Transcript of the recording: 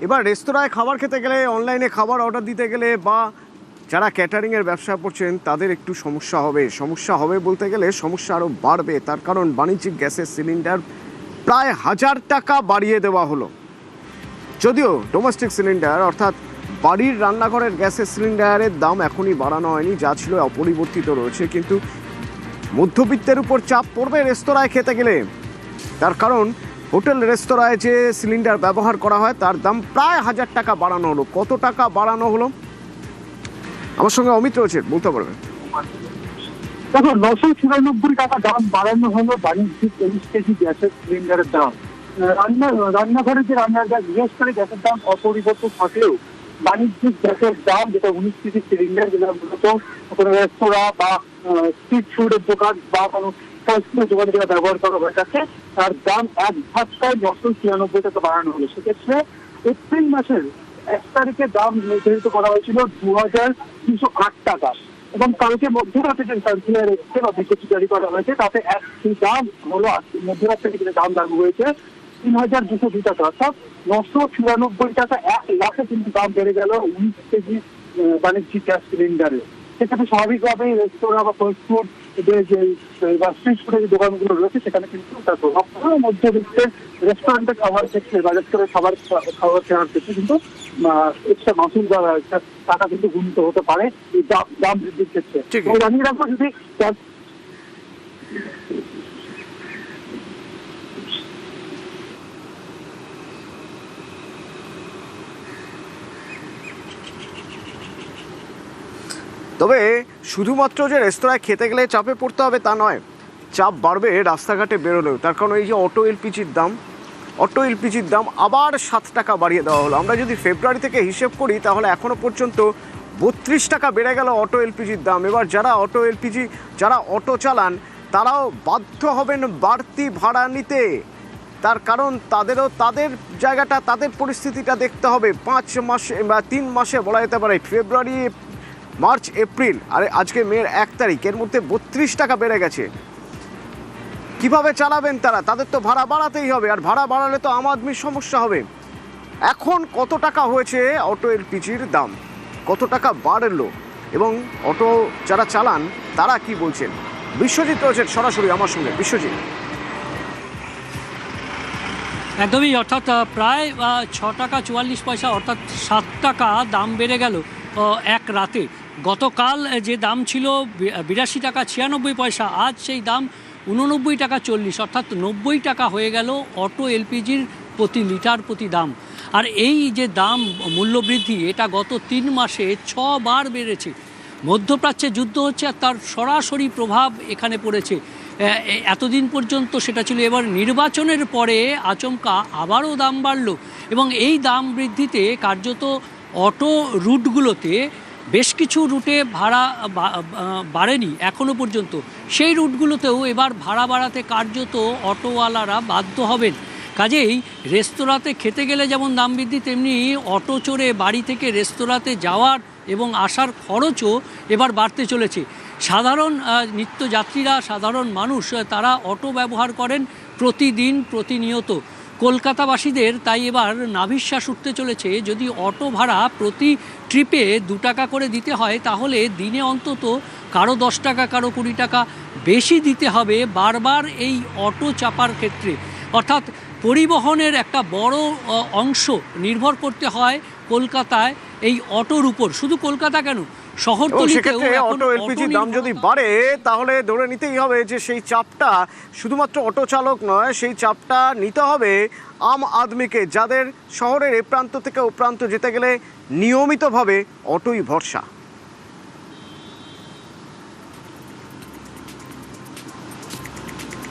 এবার রেস্তোরাঁয় খাবার খেতে গেলে, অনলাইনে খাবার অর্ডার দিতে গেলে বা যারা ক্যাটারিংয়ের ব্যবসা করছেন তাদের একটু সমস্যা হবে বলতে গেলে সমস্যা আরও বাড়বে। তার কারণ বাণিজ্যিক গ্যাসের সিলিন্ডার প্রায় 1000 টাকা বাড়িয়ে দেওয়া হলো। যদিও ডোমেস্টিক সিলিন্ডার অর্থাৎ বাড়ির রান্নাঘরের গ্যাসের সিলিন্ডারের দাম এখনই বাড়ানো হয়নি, যা ছিল অপরিবর্তিত রয়েছে। কিন্তু মধ্যবিত্তের উপর চাপ পড়বে রেস্তোরাঁয় খেতে গেলে। তার কারণ হোটেল রেস্তোরাঁয় যে সিলিন্ডার ব্যবহার করা হয় তার দাম প্রায় 1000 টাকা বাড়ানো হলো। কত টাকা বাড়ানো হলো আমার সঙ্গে অমিত রয়েছে, বলতে পারবেন? দেখো, 994 টাকা দাম বাড়ানো হলো বাণিজ্যিক 30 কেজি গ্যাসের সিলিন্ডারের দাম। রান্নাঘরে যে রান্নার গ্যাস, বিশেষ করে গ্যাসের দাম অপরিবর্তিত থাকলেও বাণিজ্যিক গ্যাসের দাম, যেটা 19 কেজি সিলিন্ডার, যেটা মূলত কোনো রেস্তোরাঁ বা স্ট্রিট ফুডের দোকান বা কোনো ফাস্টফুডের দোকানে যেটা ব্যবহার করা হয়ে থাকে, তার দাম এক ধাক্কায় 996 টাকা বাড়ানো হলো। সেক্ষেত্রে এপ্রিল মাসের 1 তারিখে দাম নির্ধারিত করা হয়েছিল 2208 টাকা, এবং কালকে মধ্যরাতে যে সার্কুলার এসেছে বা বিজ্ঞপ্তি জারি করা হয়েছে তাতে দাম হলো মধ্যরাত থেকে যে দাম লাগু হয়েছে 3202 টাকা, অর্থাৎ 994 টাকা, 1 লাখে কিন্তু দাম বেড়ে গেল 19 কেজি বাণিজ্যিক গ্যাস সিলিন্ডারে। সেক্ষেত্রে স্বাভাবিকভাবেই রেস্তোরাঁ বা ফাস্টফুড বা স্ট্রিট ফুডের যে দোকানগুলো রয়েছে সেখানে কিন্তু তার প্রভাব পড়ে। মধ্যবিত্তের রেস্টুরেন্টে খাবার ক্ষেত্রে বা রেস্তোরাঁয় খাবার কেনার ক্ষেত্রে কিন্তু এক্সট্রা মাসুল বা টাকা কিন্তু গুণিত হতে পারে এই দাম বৃদ্ধির ক্ষেত্রে। জানিয়ে রাখবো, যদি তবে শুধুমাত্র যে রেস্তোরাঁয় খেতে গেলে চাপে পড়তে হবে তা নয়, চাপ বাড়বে রাস্তাঘাটে বেরোলেও। তার কারণ এই যে অটো এলপিজির দাম আবার 7 টাকা বাড়িয়ে দেওয়া হলো। আমরা যদি ফেব্রুয়ারি থেকে হিসেব করি তাহলে এখনও পর্যন্ত 32 টাকা বেড়ে গেল অটো এলপিজির দাম। এবার যারা অটো চালান তারাও বাধ্য হবেন বাড়তি ভাড়া নিতে। তার কারণ তাদের জায়গাটা, তাদের পরিস্থিতিটা দেখতে হবে। 5 মাসে বা 3 মাসে বলা যেতে পারে, ফেব্রুয়ারি, মার্চ, এপ্রিল, আর আজকে মের 1 তারিখ, এর মধ্যে 32 টাকা বেড়ে গেছে। কিভাবে চালাবেন তারা? তাদের তো ভাড়া বাড়াতেই হবে, আর ভাড়া বাড়ালে তো আম আদমির সমস্যা হবে। এখন কত টাকা হয়েছে অটো এলপিজির দাম, কত টাকা বাড়লো, এবং অটো যারা চালান তারা কি বলছেন? বিশ্বজিৎ রয়েছেন সরাসরি আমার সঙ্গে। বিশ্বজিৎ, একদমই, অর্থাৎ প্রায় 6 টাকা 44 পয়সা, অর্থাৎ 7 টাকা দাম বেড়ে গেল এক রাতে। গতকাল যে দাম ছিল 82 টাকা 96 পয়সা, আজ সেই দাম 89 টাকা 40, অর্থাৎ 90 টাকা হয়ে গেল অটো এলপিজির প্রতি লিটার প্রতি দাম। আর এই যে দাম মূল্যবৃদ্ধি, এটা গত 3 মাসে 6 বার বেড়েছে। মধ্যপ্রাচ্যে যুদ্ধ হচ্ছে আর তার সরাসরি প্রভাব এখানে পড়েছে। এতদিন পর্যন্ত সেটা ছিল, এবার নির্বাচনের পরে আচমকা আবারও দাম বাড়ল, এবং এই দাম বৃদ্ধিতে কার্যত অটো রুটগুলোতে বেশ কিছু রুটে ভাড়া বাড়েনি এখনও পর্যন্ত, সেই রুটগুলোতেও এবার ভাড়া বাড়াতে কার্যত অটোওয়ালারা বাধ্য হবেন। কাজেই রেস্তোরাঁতে খেতে গেলে যেমন দাম বৃদ্ধি, তেমনি অটো চড়ে বাড়ি থেকে রেস্তোরাঁতে যাওয়ার এবং আসার খরচও এবার বাড়তে চলেছে। সাধারণ নিত্যযাত্রীরা, সাধারণ মানুষ, তারা অটো ব্যবহার করেন প্রতিদিন, প্রতিনিয়ত। কলকাতাবাসীদের তাই এবার নাভিশ্বাস উঠতে চলেছে। যদি অটো ভাড়া প্রতি ট্রিপে 2 টাকা করে দিতে হয়, তাহলে দিনে অন্তত কারো 10 টাকা, কারো 20 টাকা বেশি দিতে হবে বারবার এই অটো চাপার ক্ষেত্রে। অর্থাৎ পরিবহনের একটা বড় অংশ নির্ভর করতে হয় কলকাতায় এই অটোর উপর। শুধু কলকাতা কেন, শহরতলিতেও অটো এলপিজির দাম যদি বাড়ে তাহলে ধরে নিতেই হবে যে সেই চাপটা শুধুমাত্র অটো চালক নয়, সেই চাপটা নিতে হবে আম আদমিকে, যাদের শহরের এ প্রান্ত থেকে ও প্রান্ত যেতে গেলে নিয়মিতভাবে অটোই ভরসা।